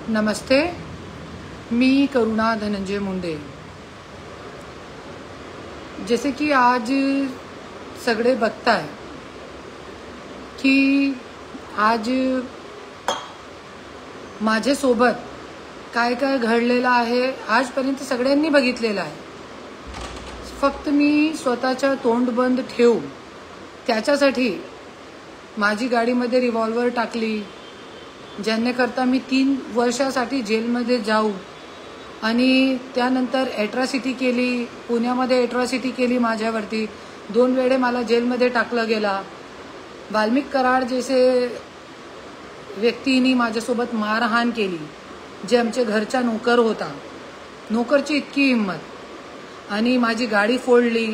नमस्ते, मी करुणा धनंजय मुंडे। जैसे कि आज सगळे बघताय की आज माझ्यासोबत काय काय घडलेलं आहे आजपर्यंत सगळ्यांनी बघितलेलं आहे। फक्त मी स्वतःचा तोंड बंद ठेवू त्याच्यासाठी माझी गाडीमध्ये रिव्हॉल्वर टाकली, ज्याने करता मी 3 वर्षासाठी जेलमध्ये जाऊ आणि त्यानंतर एट्रॉसिटी केली, पुण्यामध्ये एट्रॉसिटी केली माझ्यावरती। 2 वेळे मला जेलमध्ये टाकलं गेला। वाल्मिक कराड जैसे व्यक्तींनी माझ्यासोबत मारहाण केली, जे आमचे घरचा नोकर होता। नोकरची इतकी हिम्मत आणि माझी गाडी फोडली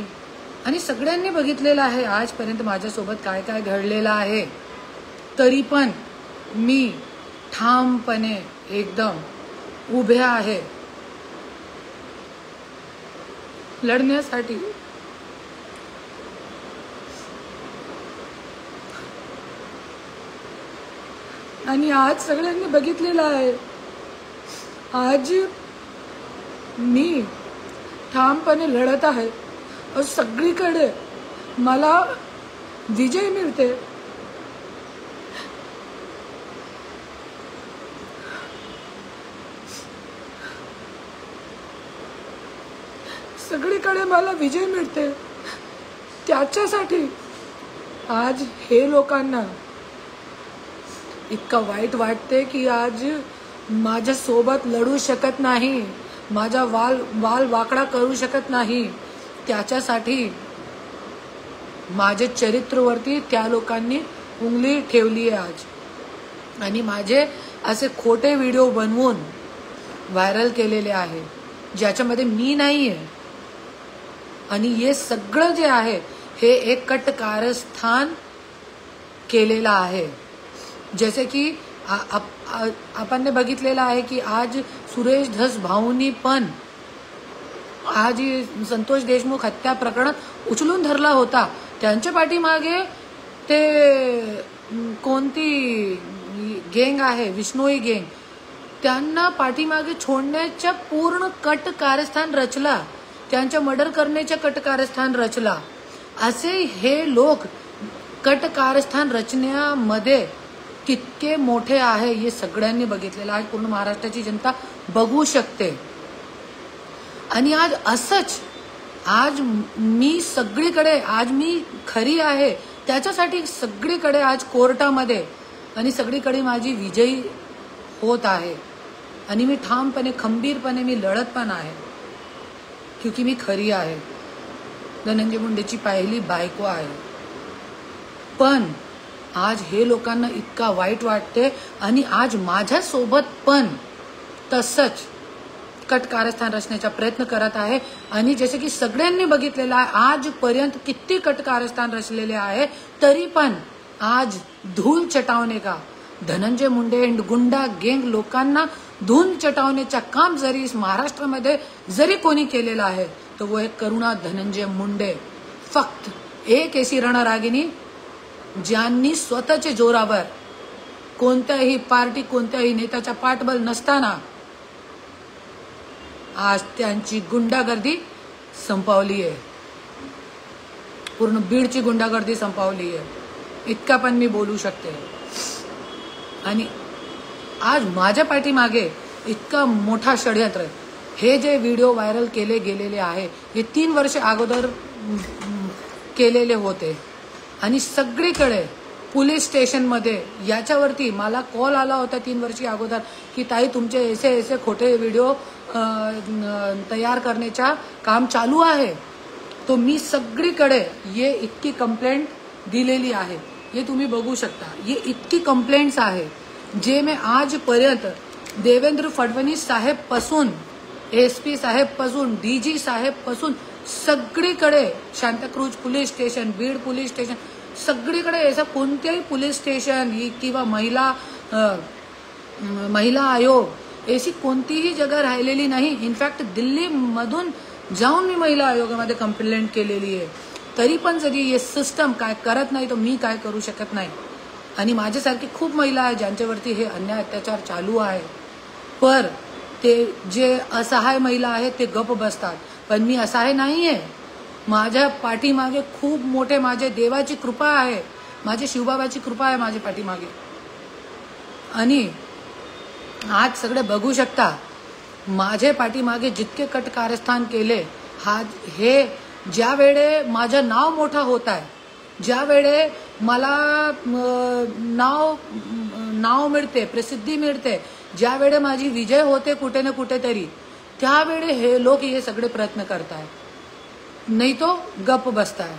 आणि सगळ्यांनी बघितलेलं आहे आजपर्यंत माझ्यासोबत काय काय घडलेलं आहे। तरी पण मी ठामपणे एकदम उभे आहे लढण्यासाठी। आणि आज सगळ्यांनी बघितलेलं आहे, आज मी ठामपणे लढत आहे और सगळीकडे मला विजय मिळते। सगळीकडे मला विजय मिळते, त्याच्यासाठी आज हे लोकांना इतका वाईट वाटते की आज माझ्या सोबत लढू शकत नाही, माझा वाल वाकडा करू शकत नाही। त्याच्यासाठी माझे चरित्रवरती त्या लोकांनी उंगली ठेवली आहे आज, आणि माझे असे खोटे व्हिडिओ बनवून व्हायरल केलेले आहे ज्याच्यामध्ये मी नाहीये। आणि हे सगळं जे आहे हे एक कट कारस्थान केलेलं आहे। जैसे की आपण बघितलेलं आहे की आज सुरेश धस भाऊंनी पण आज संतोष देशमुख हत्या प्रकरण उचलून धरला होता। त्यांच्या पाठीमागे ते कोणती गँग आहे, विष्णोई गँग, त्यांना पाठीमागे छोडण्याचा पूर्ण कट कारस्थान रचला, त्यांच्या मर्डर करण्याचा कट कारस्थान रचला। असे हे लोक कट कारस्थान रचण्यामध्ये कितके मोठे आहे हे सगळ्यांनी बघितलेलं आहे, पूर्ण महाराष्ट्राची जनता बघू शकते। आणि आज असंच आज मी सगळीकडे, आज मी खरी आहे त्याच्यासाठी सगळीकडे आज कोर्टामध्ये आणि सगळीकडे माझी विजयी होत आहे। आणि मी ठामपणे खंबीरपणे मी लढत पण आहे, क्योंकि मी खरी आहे, धनंजय मुंडेची पहिली बायको आहे। पण आज हे लोकांना इतका वाईट वाटते आणि आज माझ्यासोबत पण तसंच कट कारस्थान रचण्याचा प्रयत्न करत आहे। आणि जसे की सगळ्यांनी बघितलेलं आहे आजपर्यंत किती कट कारस्थान रचलेले आहे, तरी पण आज धूल चटावणे का धनंजय मुंडे एंड गुंडा गँग लोकांना धूल चटावण्याचा काम जरी महाराष्ट्रामध्ये जरी कोणी केलेलं आहे तो वो एक करुणा धनंजय मुंडे। फक्त एक ऐसी रणरागिनी ज्यांनी स्वतःच्या जोरावर कोणत्याही पार्टी कोणत्याही नेत्याचा पाठबळ नसताना आज त्यांची गुंडागर्दी संपवली आहे, पूर्ण बीडची गुंडागर्दी संपवली आहे, इतका पण मी बोलू शकते। आणि आज माझ्या पाठीमागे इतका मोठा षडयंत्र, हे जे व्हिडिओ व्हायरल केले गेलेले आहे हे 3 वर्ष अगोदर केलेले होते। आणि सगळीकडे पोलीस स्टेशनमध्ये याच्यावरती मला कॉल आला होता 3 वर्षी अगोदर की ताई तुमचे ऐसे खोटे व्हिडिओ तयार करण्याचा काम चालू आहे। तो मी सगळीकडे ये इतकी कंप्लेंट दिलेली आहे, हे तुम्ही बघू शकता। ये इतकी कंप्लेंट्स आहे जे मैं आजपर्यंत देवेंद्र फडणवीस साहेब पासून, SP साहेब पासून, DG साहेब पासून सगळीकडे, Santacruz police station, Beed police station, सगळीकडे ऐसा कोणत्याही पोलीस स्टेशन किंवा महिला आयोग ऐसी कोणतीही जगह राहिलेली नाही। इनफॅक्ट दिल्ली मधून जाऊन मी महिला आयोगामध्ये कंप्लेंट केलेली आहे। तरी पण जरी हे सिस्टम काय करत नाही तो मी काय करू शकत नाही। आणि माझ्यासारखी खूप महिला आहेत ज्यांच्यावरती हे अन्याय अत्याचार चालू आहे। पर ते जे असहाय महिला आहेत ते गप बसतात. पण मी असहाय नाहीये. माझ्या पाठीमागे खूप मोठे माझे देवाची कृपा आहे, माझे शिवबाबाची कृपा आहे माझ्या पाठीमागे. आणि आज सगळे बघू शकता माझे पाठीमागे जितके कट कारस्थान केले. हे ज्या वेळे माझं नाव मोठं होत आहे, ज्या वेळे मला नाव मिळते, प्रसिद्धी मिळते, ज्या वेळे माझी विजय होते कुठे ना कुठेतरी, त्यावेळे हे लोक हे सगळे प्रयत्न करताय, नाही तो गप बसताय.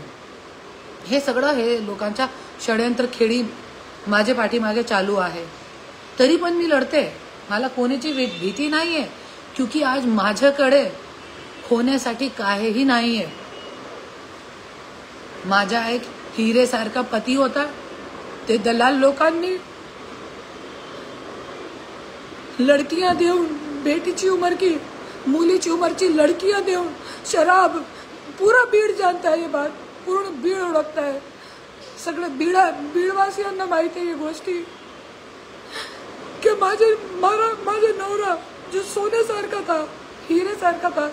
हे सगळं हे लोकांच्या षडयंत्र खेळी माझे पाठीमागे चालू आहे. तरी पण मी लढते. मला कोणाची भीती नाहीये, क्योंकि आज माझ्याकडे होण्यासाठी काहीही नाहीये. माझा एक हिरेसारखा पती होता, ते दलाल लोकांनी लड़कियां देऊन, बेटीची उम्र की मुलीची उम्रची लड़कियां देऊन शराब, पूरा बीड जानता है ये बात, पूर्ण बीड ओळखता है. सगळे बीडवासियांना माहिती आहे ही गोष्टी की माझे नवरा जो सोन्यासारखा था, हिरेसारखा था,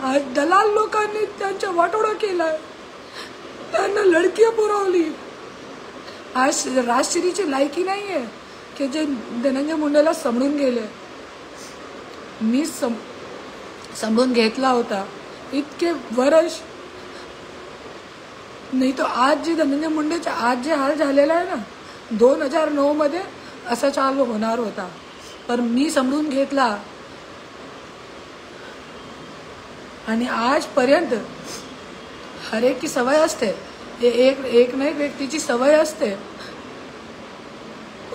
आज दलाल लोकांनी त्यांच्या वाटोळा केलाय, त्यांना लडकियां पुरवली. आज राजश्रीची लायकी नाहीये की जे धनंजय मुंडेला समजून गेले. मी समजून घेतला होता इतके वर्ष. नाही तो आज जे धनंजय मुंडेचे आज जे हाल झालेला आहे ना, 2009 मध्ये असं चालू होणार होता. पण मी समजून घेतला आणि आजपर्यंत हर एक की सवय असते, एक ना एक व्यक्तीची सवय असते,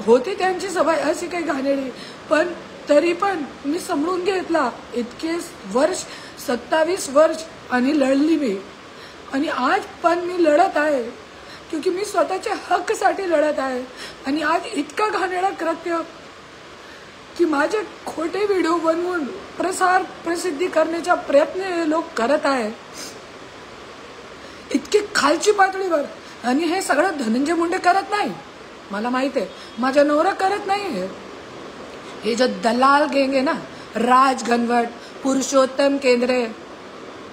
होती त्यांची सवय अशी काही घाणेरडी. पण तरी पण मी समजून घेतला इतके वर्ष, 27 वर्ष, आणि लढली मी. आणि आज पण मी लढत आहे क्योंकि मी स्वतःच्या हक्कसाठी लढत आहे. आणि आज इतका घाणेरडा कृत्य की माझे खोटे व्हिडिओ बनवून प्रसिद्धी करण्याचा प्रयत्न हे लोक करत आहे, इतकी खालची पातळीवर. आणि हे सगळं धनंजय मुंडे करत नाही, मला माहित आहे. माझा नवरा करत नाही. हे जो दलाल गैंग है ना, राज घनवट, पुरुषोत्तम केंद्रे,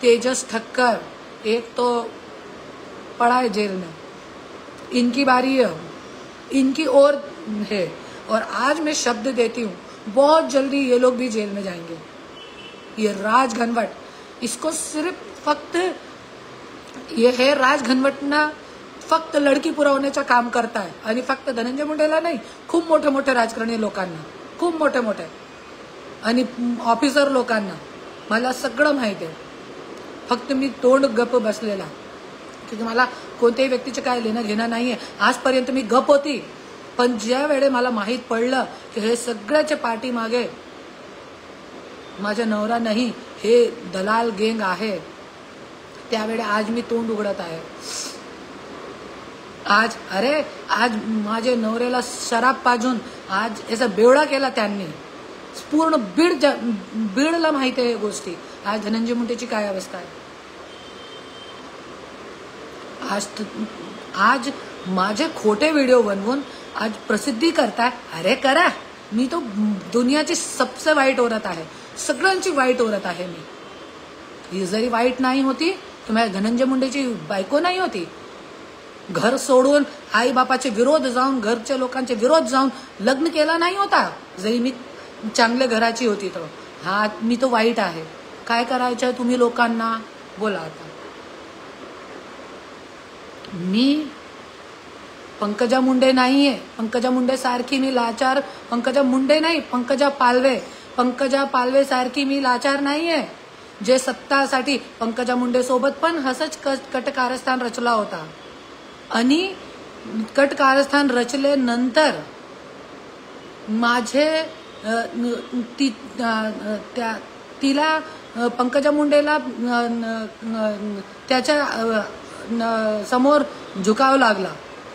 तेजस ठक्कर, एक तो पड़ा है जेल में, इनकी बारी है, इनकी और है. और आज मैं शब्द देती हूँ, बहुत जल्दी ये लोग भी जेल में जाएंगे. ये राज घनवट, इसको सिर्फ फक्त ये है, राज घनवटना फक्त लडकी पुरवण्याचं काम करता है. आणि फक्त धनंजय मुंडेला नाही, खूप मोठे मोठे राजकारणी लोकांना, खूप मोठे मोठे आणि ऑफिसर लोकांना मला सगळं माहिती आहे. फक्त मी तोंड गप बसलेला, क्योंकि मला कोणत्याही व्यक्तीचे काय लेणं घेणं नाहीये. आजपर्यंत मी गप होती. पण ज्या वेळे मला माहित पडलं की हे सगळ्याच्या पाठीमागे माझा नवरा नाही, हे दलाल गँग आहे, त्यावेळे आज मी तोंड उघडत आहे. आज माझे नवऱ्याला शराब पाजून आज याचा बेवडा केला त्यांनी. पूर्ण बीडला माहिती आहे गोष्टी. आज धनंजय मुंडेची काय अवस्था आहे. आज माझे खोटे व्हिडिओ बनवून आज प्रसिद्धी करताय. अरे करा, मी तो दुनियाची सबसे वाईट औरत आहे, सगळ्यांची वाईट औरत आहे मी. ही जरी वाईट नाही होती तर माझ्या धनंजय मुंडेची बायको नाही होती. घर सोडून आई बापाचे विरोध जाऊन, घरच्या लोकांचे विरोध जाऊन लग्न केला नाही होता, जरी मी चांगल्या घराची होती. तर हा मी तो वाईट आहे. काय करायचं तुम्ही लोकांना बोला. आता मी पंकजा मुंडे नाहीये. पंकजा मुंडे सारखी मी लाचार, पंकजा मुंडे नाही, पंकजा पालवे सारखी मी लाचार नाहीये. जे सत्तासाठी पंकजा मुंडे सोबत पण हसच कटकारस्थान रचला होता. आणि कटकारस्थान रचल्यानंतर माझे तिला पंकजा मुंडेला त्याच्या समोर झुकावं लागला,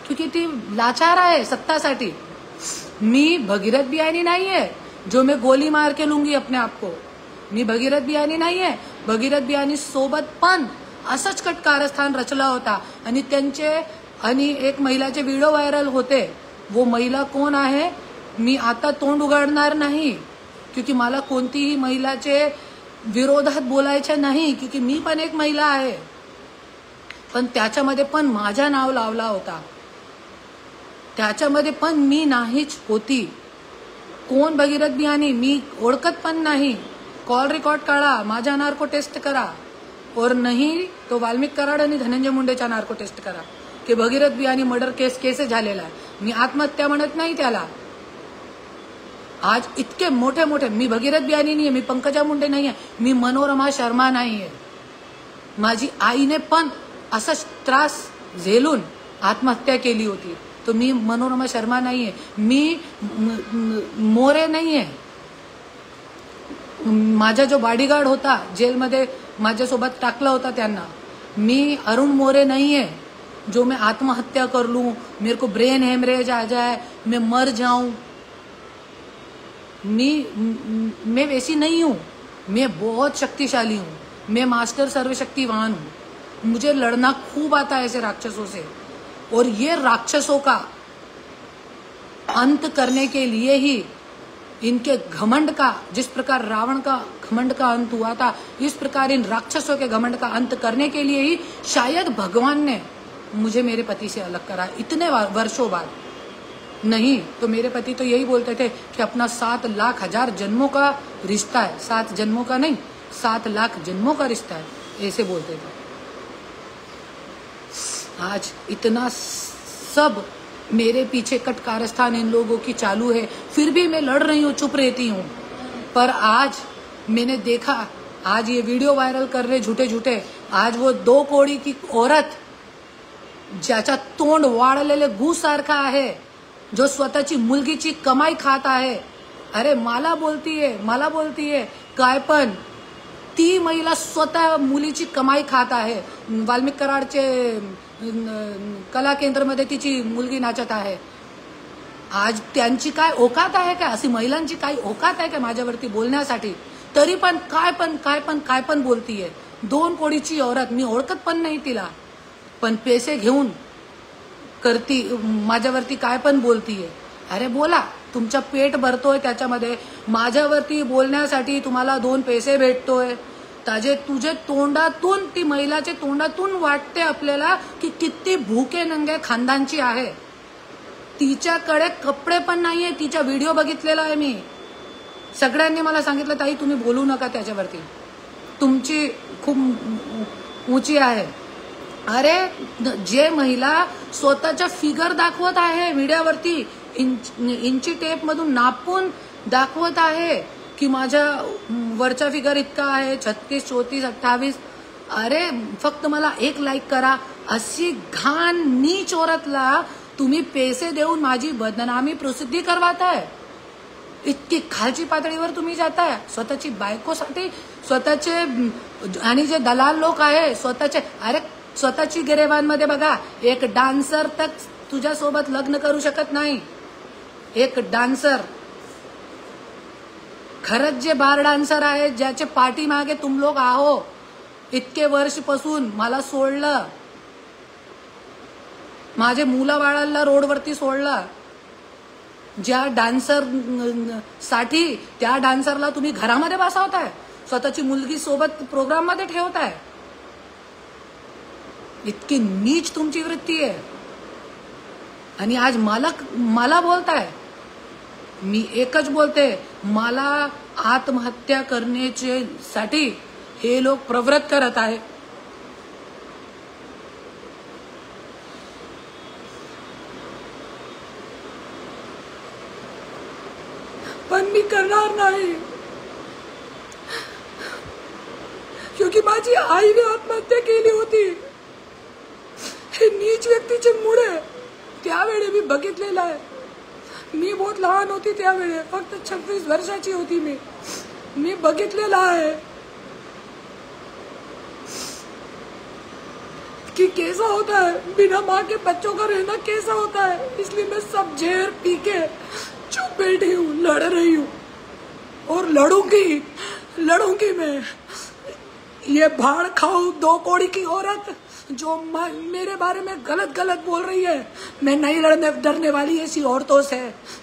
क्योंकि ती लाचार आहे सत्तासाठी. मी भगीरथ बियानी नाहीये जो मैं गोली मार के लूंगी अपने आप को. मी भगीरथ बियानी नाहीये. भगीरथ बियानी सोबत पण असंच कटकारस्थान रचला होता. आणि त्यांचे आणि एक महिलाचे व्हिडिओ व्हायरल होते. वो महिला कोण आहे मी आता तोंड उघडणार नाही, क्योंकि मला कोणतीही महिलाचे विरोधात बोलायचे नाही, क्योंकि मी पण एक महिला आहे. पण त्याच्यामध्ये पण माझा नाव लावला होता, त्याच्यामध्ये पण मी नाहीच होती. कोण भगीरथ बियानी मी ओळखत पण नाही. कॉल रेकॉर्ड काढा, माझा नार्को टेस्ट करा, और नहीं तो वाल्मिक कराड आणि धनंजय मुंडेचा नार्को टेस्ट करा की भगीरथ बियानी मर्डर केस झालेला आहे. मी आत्महत्या म्हणत नाही त्याला. आज इतके मोठे मोठे, मी भगीरथ बियानी नाही आहे, मी पंकजा मुंडे नाही आहे, मी मनोरमा शर्मा नाही आहे. माझी आईने पण असा त्रास झेलून आत्महत्या केली होती, तो मी मनोरमा शर्मा नाही आहे. मी मोरे नाही आहे. माझा जो बॉडीगार्ड होता जेलमध्ये माझ्यासोबत टाकला होता त्यांना, मी अरुण मोरे नहीं है जो मैं आत्महत्या कर लूं, मेरे को ब्रेन हेमरेज आ जाए, मैं मर जाऊं. मैं वैसी नहीं हूं. मैं बहुत शक्तिशाली हूं. मैं मास्टर सर्वशक्तिवान हूं. मुझे लड़ना खूब आता है ऐसे राक्षसों से, और ये राक्षसों का अंत करने के लिए ही, इनके घमंड का, जिस प्रकार रावण का घमंड का अंत हुआ था, इस प्रकार इन राक्षसों के घमंड का अंत करने के लिए ही शायद भगवान ने मुझे मेरे पति से अलग करा इतने वर्षों बाद. नहीं तो मेरे पति तो यही बोलते थे कि अपना 7 लाख हजार जन्मों का रिश्ता है, 7 जन्मों का नहीं, 7 लाख जन्मों का रिश्ता है, ऐसे बोलते थे. आज इतना सब मेरे पीछे कटकारस्थान इन लोगों की चालू है, फिर भी मैं लड़ रही हूँ, चुप रहती हूँ. पर आज मैंने देखा, आज ये वीडियो वायरल कर रहे झूठे झूठे, आज वो 2 कोडी की औरत ज्याचा तोंड वाळलेले गू सारखा आहे, जो स्वतःची मुलगीची कमाई खात आहे. अरे मला बोलतीये काय, पण ती महिला स्वतः मुलीची कमाई खात आहे. वाल्मिक कराडचे कला केंद्रामध्ये तिची मुलगी नाचत आहे. आज त्यांची काय औकात आहे का, अशी महिलांची काय औकात आहे का माझ्यावरती बोलण्यासाठी? तरी पण काय पण बोलतीये. 2 कोडीची औरत, मी ओळखत पण नाही तिला, पण पैसे घेऊन करती, माझ्यावरती काय पण बोलतीये. अरे बोला, तुमचं पेट भरतोय त्याच्यामध्ये, माझ्यावरती बोलण्यासाठी तुम्हाला 2 पैसे भेटतोय. तुझे तोंडातून, ती महिलाचे तोंडातून वाटते आपल्याला की किती भूके नंगे खानदानची आहे. तिच्याकडे कपडे पण नाहीये. तिचा व्हिडिओ बघितलेला आहे मी. सगळ्यांनी मला सांगितलं ताई तुम्ही बोलू नका त्याच्यावरती, तुमची खूप ऊंची आहे. अरे जे महिला स्वतःचा फिगर दाखवत आहे मीडियावरती, इंची टेप मधून नापून दाखवत आहे की माझ्या वरचा फिगर इतका आहे, 36, 34, 28. अरे फक्त मला 1 लाईक करा. अशी घाण नीच औरतला तुम्ही पैसे देऊन माझी बदनामी प्रसिद्धी करवाताय. इतकी खालची पातळीवर तुम्ही जाताय. स्वतःची बायकोसाठी, स्वतःचे, आणि जे दलाल लोक आहे स्वतःचे, अरे स्वतःची गिरेबानमध्ये बघा, एक डान्सर तक तुझ्यासोबत लग्न करू शकत नाही. एक डान्सर, खरंच जे बार डान्सर आहे, ज्याचे पाठीमागे तुम लोक आहो, इतके वर्षपासून मला सोडलं, माझे मुलं बाळाला रोडवरती सोडलं. ज्या डान्सर साठी, त्या डान्सरला तुम्ही घरामध्ये बसवताय, स्वतःची मुलगी सोबत प्रोग्राम मध्ये ठेवताय. इतकी नीच तुमची वृत्ती आहे. आणि आज मला बोलताय. मी एकच बोलते, मला आत्महत्या करण्याचे साठी हे लोक प्रवृत्त करत आहे. पण मी करणार नाही, क्योंकि माझी आईने आत्महत्या केली होती. हे नीच व्यक्तीचे मुळे त्यावेळी मी बघितलेलं आहे. मी बहुत लहान होती त्यावेळी, फक्त 26 वर्षाची होती मी बघितलेलं आहे कि कैसा होता है बिना माँ के बच्चों का रहना, कैसा होता है. इसलिए मैं सब जहर पी के चुप बैठी हूँ, लड़ रही हूँ और लड़ूंगी मैं. ये भाड़ खाऊ 2 कोड़ी की औरत जो मेरे बारे में गलत बोल रही है, मैं नहीं डरने वाली ऐसी औरतों से.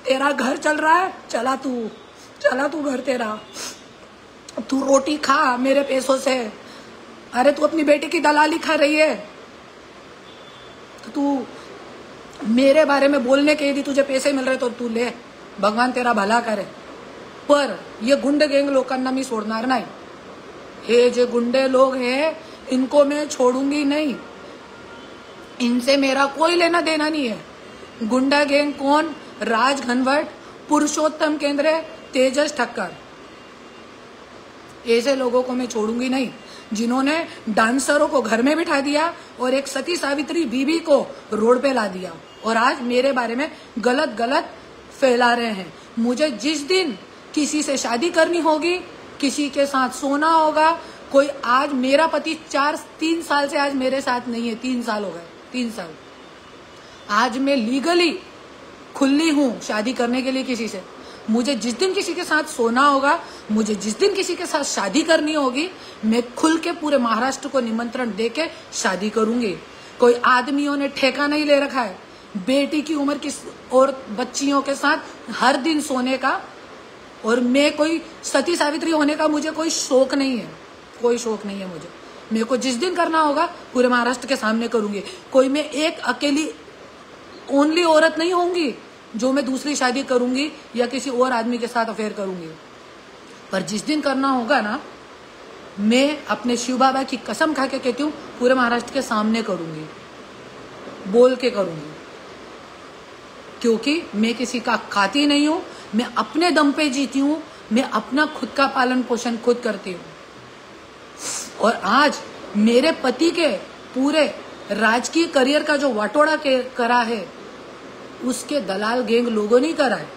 तेरा घर चल रहा है, चला चला तू घर तेरा, तू रोटी खा मेरे पैसों से। अरे तू अपनी बेटी की दलाली खा रही है, तो तू मेरे बारे में बोलने के यदि तुझे पैसे मिल रहे तो तू ले, भगवान तेरा भला करे। पर ये गुंडे गँग लोकांना मी सोडणार नाही। हे जे गुंडे लोग हैं इनको मैं छोड़ूंगी नहीं, इनसे मेरा कोई लेना देना नहीं है। गुंडा गैंग कौन? राज घनवट, पुरुषोत्तम केंद्रे, तेजस ठक्कर, ऐसे लोगों को मैं छोड़ूंगी नहीं, जिन्होंने डांसरों को घर में बिठा दिया और एक सती सावित्री बीबी को रोड पे ला दिया और आज मेरे बारे में गलत गलत फैला रहे हैं। मुझे जिस दिन किसी से शादी करनी होगी, किसी के साथ सोना होगा, कोई आज मेरा पति 3 साल से आज मेरे साथ नहीं है, 3 साल हो गए, 3 साल। आज मैं लीगली खुली हूं शादी करने के लिए किसी से। मुझे जिस दिन किसी के साथ सोना होगा, मुझे जिस दिन किसी के साथ शादी करनी होगी, मैं खुल के पूरे महाराष्ट्र को निमंत्रण देके शादी करूंगी। कोई आदमियों ने ठेका नहीं ले रखा है बेटी की उम्र की और बच्चियों के साथ हर दिन सोने का, और मैं कोई सती सावित्री होने का मुझे कोई शौक नहीं है, कोई शौक नहीं है मुझे। मेरे को जिस दिन करना होगा पूरे महाराष्ट्र के सामने करूंगी। कोई मैं एक अकेली ओनली औरत नहीं होंगी जो मैं दूसरी शादी करूंगी या किसी और आदमी के साथ अफेयर करूंगी। पर जिस दिन करना होगा ना, मैं अपने शिव बाबा की कसम खा के कहती हूँ पूरे महाराष्ट्र के सामने करूंगी, बोल के करूंगी, क्योंकि मैं किसी का खाती नहीं हूं, मैं अपने दम पे जीती हूं, मैं अपना खुद का पालन पोषण खुद करती हूँ। और आज मेरे पति के पूरे राजकीय करियर का जो वाटोड़ा करा है, उसके दलाल गैंग लोगों ने करा है।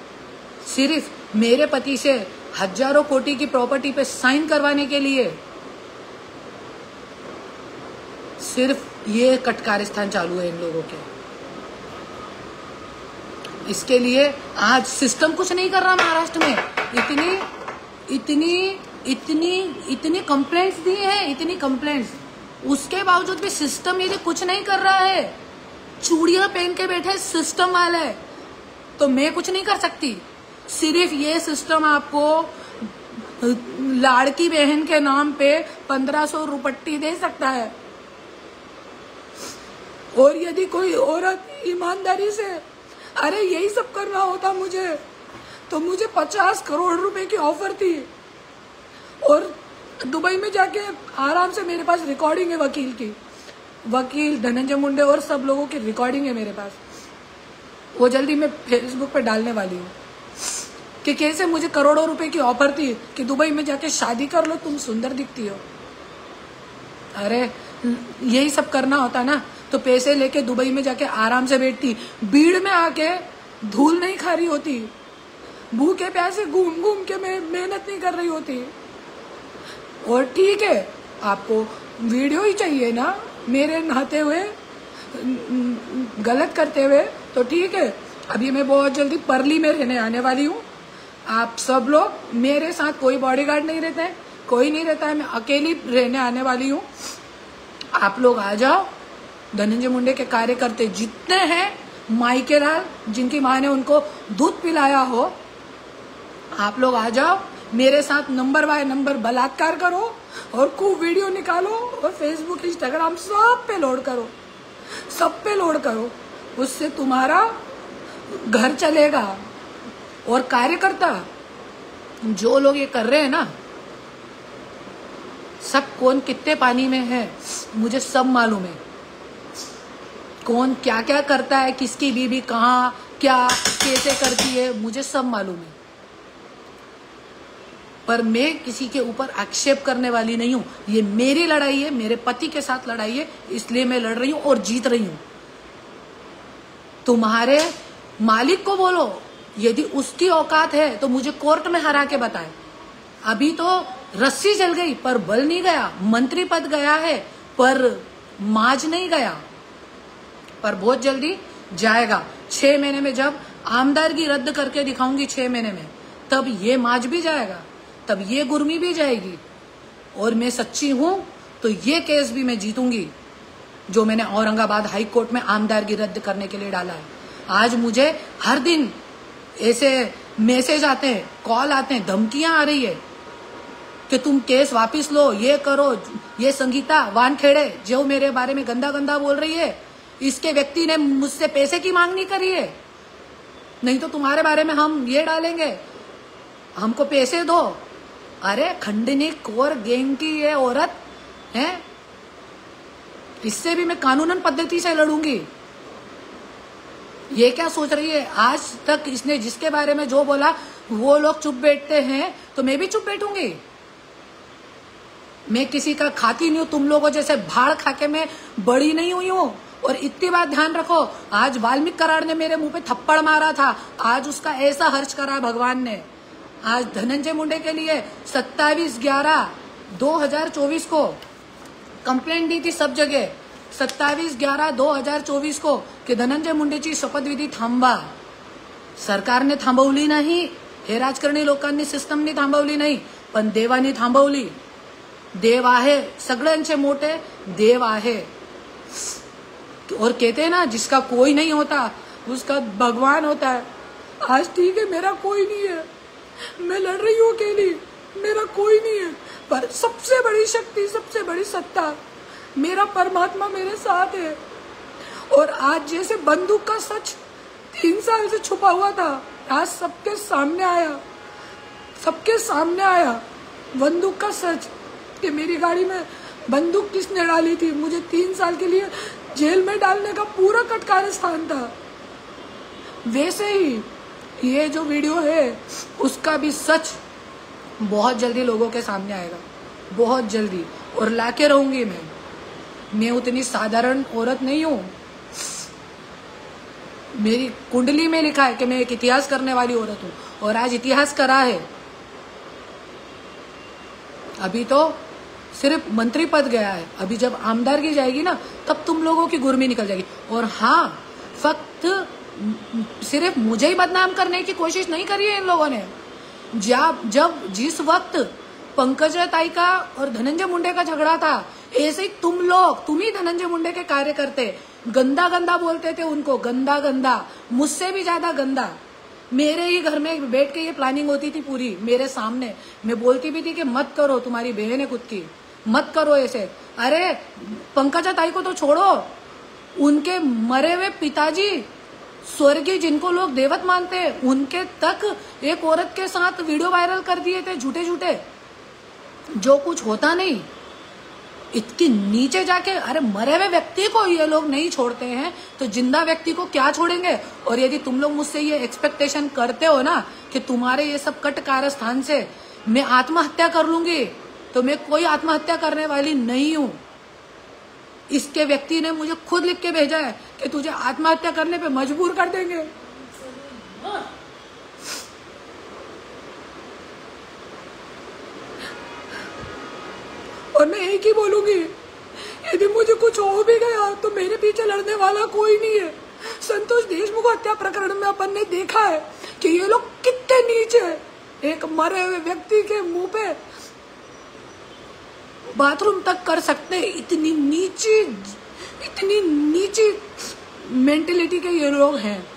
सिर्फ मेरे पति से हजारों कोटी की प्रॉपर्टी पे साइन करवाने के लिए सिर्फ ये कटकारस्थान चालू है इन लोगों के। इसके लिए आज सिस्टम कुछ नहीं कर रहा महाराष्ट्र में। इतनी कंप्लेंट्स दी हैं, इतनी कंप्लेंट्स, उसके बावजूद भी सिस्टम यदि कुछ नहीं कर रहा है, चूड़ियां पहन के बैठे सिस्टम वाले, तो मैं कुछ नहीं कर सकती। सिर्फ ये सिस्टम आपको लाड़की बहन के नाम पे 1500 रुपट्टी दे सकता है। और यदि कोई औरत ईमानदारी से अरे यही सब करना होता मुझे, तो मुझे 50 करोड़ रुपए की ऑफर थी और दुबई में जाके आराम से, मेरे पास रिकॉर्डिंग है वकील की, वकील धनंजय मुंडे और सब लोगों की रिकॉर्डिंग है मेरे पास। वो जल्दी मैं फेसबुक पे डालने वाली हूँ कि कैसे मुझे करोड़ों रुपए की ऑफर थी कि दुबई में जाके शादी कर लो, तुम सुंदर दिखती हो। अरे यही सब करना होता ना तो पैसे लेके दुबई में जाके आराम से बैठती, भीड़ में आके धूल नहीं खा रही होती, भूखे प्यासे घूम घूम के मैं मेहनत नहीं कर रही होती। और ठीक है, आपको वीडियो ही चाहिए ना मेरे नहाते हुए, गलत करते हुए, तो ठीक है। अभी मैं बहुत जल्दी परली में रहने आने वाली हूँ। आप सब लोग, मेरे साथ कोई बॉडीगार्ड नहीं रहता है, कोई नहीं रहता है, मैं अकेली रहने आने वाली हूँ। आप लोग आ जाओ। धनंजय मुंडे के कार्यकर्ते जितने हैं, माइके लाल जिनकी माँ ने उनको दूध पिलाया हो, आप लोग आ जाओ, मेरे साथ नंबर बाय नंबर बलात्कार करो और खूब वीडियो निकालो और फेसबुक इंस्टाग्राम सब पे लोड करो, सब पे लोड करो। उससे तुम्हारा घर चलेगा। और कार्यकर्ता जो लोग ये कर रहे हैं ना, सब कौन कितने पानी में है मुझे सब मालूम है। कौन क्या क्या करता है, किसकी बीबी कहाँ क्या कैसे करती है, मुझे सब मालूम है। पर मैं किसी के ऊपर आक्षेप करने वाली नहीं हूं। ये मेरी लड़ाई है, मेरे पति के साथ लड़ाई है, इसलिए मैं लड़ रही हूं और जीत रही हूं। तुम्हारे मालिक को बोलो, यदि उसकी औकात है तो मुझे कोर्ट में हरा के बताए। अभी तो रस्सी जल गई पर बल नहीं गया, मंत्री पद गया है पर माज नहीं गया, पर बहुत जल्दी जाएगा। 6 महीने में जब आमदारगी रद्द करके दिखाऊंगी 6 महीने में, तब ये माज भी जाएगा, तब ये गुर्मी भी जाएगी। और मैं सच्ची हूं तो ये केस भी मैं जीतूंगी जो मैंने औरंगाबाद हाई कोर्ट में आमदारगी रद्द करने के लिए डाला है। आज मुझे हर दिन ऐसे मैसेज आते हैं, कॉल आते हैं, धमकियां आ रही है कि तुम केस वापस लो, ये करो। ये संगीता वानखेड़े जो मेरे बारे में गंदा गंदा बोल रही है, इसके व्यक्ति ने मुझसे पैसे की मांग नहीं करी है, नहीं तो तुम्हारे बारे में हम ये डालेंगे, हमको पैसे दो। अरे खंडनी कोर गैंग की ये औरत है, इससे भी मैं कानूनन पद्धति से लड़ूंगी। ये क्या सोच रही है? आज तक इसने जिसके बारे में जो बोला वो लोग चुप बैठते हैं, तो मैं भी चुप बैठूंगी। मैं किसी का खाती नहीं हूं, तुम लोगों जैसे भाड़ खा के मैं बड़ी नहीं हुई हूं। और इतनी बात ध्यान रखो, आज वाल्मीकि कराड़ ने मेरे मुंह पे थप्पड़ मारा था, आज उसका ऐसा हर्ष करा भगवान ने। आज धनंजय मुंडे के लिए 27/11/2024 को कंप्लेंट दी थी सब जगह, 27/11/2024 को कि धनंजय मुंडेची शपथविधी थांबवा। सरकारने थांबवली नाही, हे राजकारणी लोकांनी सिस्टमनी थांबवली नाही, पण देवानी थांबवली। देव आहे, सगळ्यांचे मोठे देव आहे। और कहते हैं ना, जिसका कोई नहीं होता उसका भगवान होता है। आज ठीक है, मेरा कोई नहीं है, मैं लड़ रही हूँ अकेली, मेरा कोई नहीं है, पर सबसे बड़ी शक्ति, सबसे बड़ी सत्ता मेरा परमात्मा मेरे साथ है। और आज जैसे बंदूक का सच 3 साल से छुपा हुआ था, आज सबके सामने आया, सबके सामने आया बंदूक का सच कि मेरी गाड़ी में बंदूक किसने डाली थी। मुझे 3 साल के लिए जेल में डालने का पूरा कटकार स्थान था। वैसे ही ये जो वीडियो है उसका भी सच बहुत जल्दी लोगों के सामने आएगा, बहुत जल्दी, और लाके रहूंगी मैं उतनी साधारण औरत नहीं हूं। मेरी कुंडली में लिखा है कि मैं एक इतिहास करने वाली औरत हूं, और आज इतिहास करा है। अभी तो सिर्फ मंत्री पद गया है, अभी जब आमदारगी जाएगी ना तब तुम लोगों की गुर्मी निकल जाएगी। और हाँ, फक्त सिर्फ मुझे ही बदनाम करने की कोशिश नहीं करी है इन लोगों ने। जब जिस वक्त पंकजा ताई का और धनंजय मुंडे का झगड़ा था, ऐसे ही तुम ही धनंजय मुंडे के कार्यकर्ते गंदा गंदा बोलते थे उनको, गंदा गंदा, मुझसे भी ज्यादा गंदा। मेरे ही घर में बैठ के ये प्लानिंग होती थी पूरी मेरे सामने। मैं बोलती भी थी कि मत करो, तुम्हारी बहन है खुद की, मत करो ऐसे। अरे पंकजा ताई को तो छोड़ो, उनके मरे हुए पिताजी स्वर्गीय, जिनको लोग देवत मानते हैं, उनके तक एक औरत के साथ वीडियो वायरल कर दिए थे, झूठे झूठे, जो कुछ होता नहीं। इतनी नीचे जाके, अरे मरे हुए व्यक्ति को ये लोग नहीं छोड़ते हैं तो जिंदा व्यक्ति को क्या छोड़ेंगे। और यदि तुम लोग मुझसे ये एक्सपेक्टेशन करते हो ना कि तुम्हारे ये सब कट कारस्थान से मैं आत्महत्या कर लूंगी, तो मैं कोई आत्महत्या करने वाली नहीं हूं। इसके व्यक्ति ने मुझे खुद लिख के भेजा है कि तुझे आत्महत्या करने पे मजबूर कर देंगे। और मैं एक ही बोलूंगी, यदि मुझे कुछ हो भी गया तो मेरे पीछे लड़ने वाला कोई नहीं है। संतोष देशमुख हत्या प्रकरण में अपन ने देखा है कि ये लोग कितने नीचे हैं। एक मरे हुए व्यक्ति के मुंह पे बाथरूम तक कर सकते हैं, इतनी नीची मेंटेलिटी के ये लोग हैं।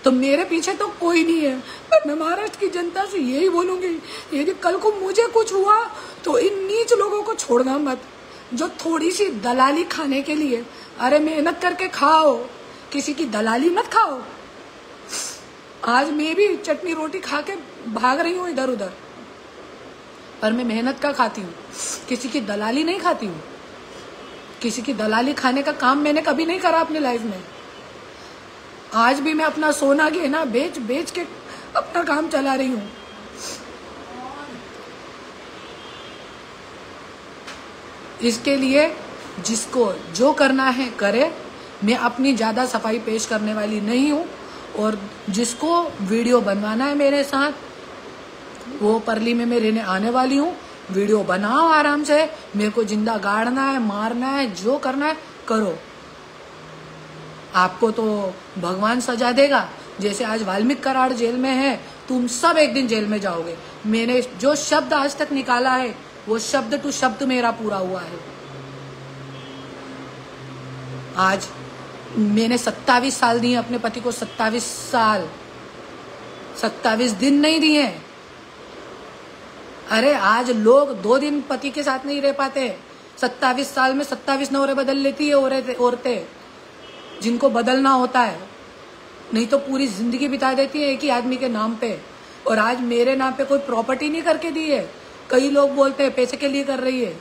तो मेरे पीछे तो कोई नहीं है, पर मैं महाराष्ट्र की जनता से यही बोलूंगी, यदि कल को मुझे कुछ हुआ तो इन नीच लोगों को छोड़ना मत, जो थोड़ी सी दलाली खाने के लिए, अरे मेहनत करके खाओ, किसी की दलाली मत खाओ। आज मैं भी चटनी रोटी खा के भाग रही हूँ इधर उधर, पर मैं मेहनत का खाती हूँ, किसी की दलाली नहीं खाती हूँ। किसी की दलाली खाने का काम मैंने कभी नहीं करा अपनी लाइफ में। आज भी मैं अपना सोना गहना बेच बेच के अपना काम चला रही हूँ। इसके लिए जिसको जो करना है करे, मैं अपनी ज्यादा सफाई पेश करने वाली नहीं हूँ। और जिसको वीडियो बनवाना है मेरे साथ, वो परली में मैं रहने आने वाली हूँ। वीडियो बनाओ आराम से, मेरे को जिंदा गाड़ना है, मारना है, जो करना है करो। आपको तो भगवान सजा देगा, जैसे आज वाल्मीकि कराड़ जेल में है, तुम सब एक दिन जेल में जाओगे। मैंने जो शब्द आज तक निकाला है वो शब्द टू शब्द मेरा पूरा हुआ है। आज मैंने 27 साल दिए अपने पति को, 27 साल। 27 दिन नहीं दिए। अरे आज लोग 2 दिन पति के साथ नहीं रह पाते। 27 साल में 27 नौरे बदल लेती है औरतें, जिनको बदलना होता है, नहीं तो पूरी जिंदगी बिता देती है एक ही आदमी के नाम पे। और आज मेरे नाम पे कोई प्रॉपर्टी नहीं करके दी है। कई लोग बोलते हैं पैसे के लिए कर रही है,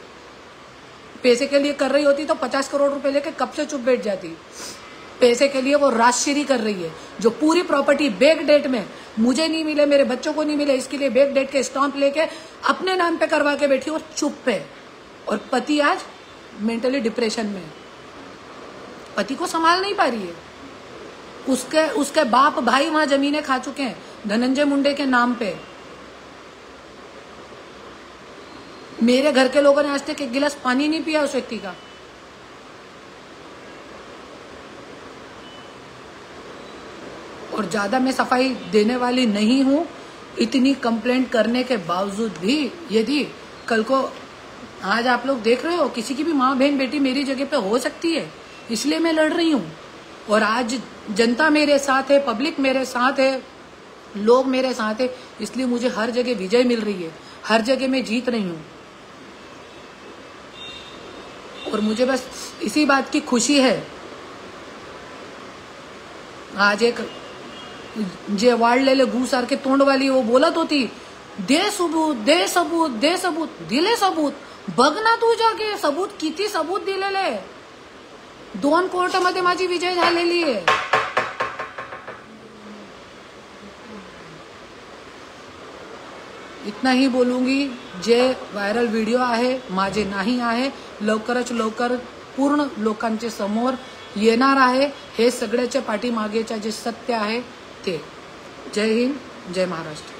पैसे के लिए कर रही होती तो 50 करोड़ रुपए लेके कब से चुप बैठ जाती। पैसे के लिए वो राजश्री कर रही है, जो पूरी प्रॉपर्टी बैक डेट में मुझे नहीं मिले, मेरे बच्चों को नहीं मिले, इसके लिए बैक डेट के स्टाम्प लेके अपने नाम पे करवा के बैठी और चुप है। और पति आज मेंटली डिप्रेशन में, पति को संभाल नहीं पा रही है। उसके बाप भाई वहां जमीनें खा चुके हैं धनंजय मुंडे के नाम पे। मेरे घर के लोगों ने आज तक एक गिलास पानी नहीं पिया उस व्यक्ति का। और ज्यादा मैं सफाई देने वाली नहीं हूं। इतनी कंप्लेंट करने के बावजूद भी यदि कल को आज आप लोग देख रहे हो किसी की भी माँ बहन बेटी मेरी जगह पे हो सकती है, इसलिए मैं लड़ रही हूं। और आज जनता मेरे साथ है, पब्लिक मेरे साथ है, लोग मेरे साथ है, इसलिए मुझे हर जगह विजय मिल रही है, हर जगह मैं जीत रही हूं। और मुझे बस इसी बात की खुशी है। आज एक जे वाढलेले घू सारखे तोंड वाली वो बोलत होती, दे सबूत दे सबूत दे सबूत, दिले सबूत। बघ ना तू जागे सबूत, किती सबूत दिलेले। 2 कोर्टामध्ये माझी विजय झालेली आहे। इतना ही बोलूंगी। जे व्हायरल व्हिडिओ आहे माझे नाही आहे, लवकरच लवकर पूर्ण लोकांच्या समोर येणार आहे। हे सगळ्याच्या पाठीमागेच्या जे सत्य आहे ते। जय हिंद, जय महाराष्ट्र।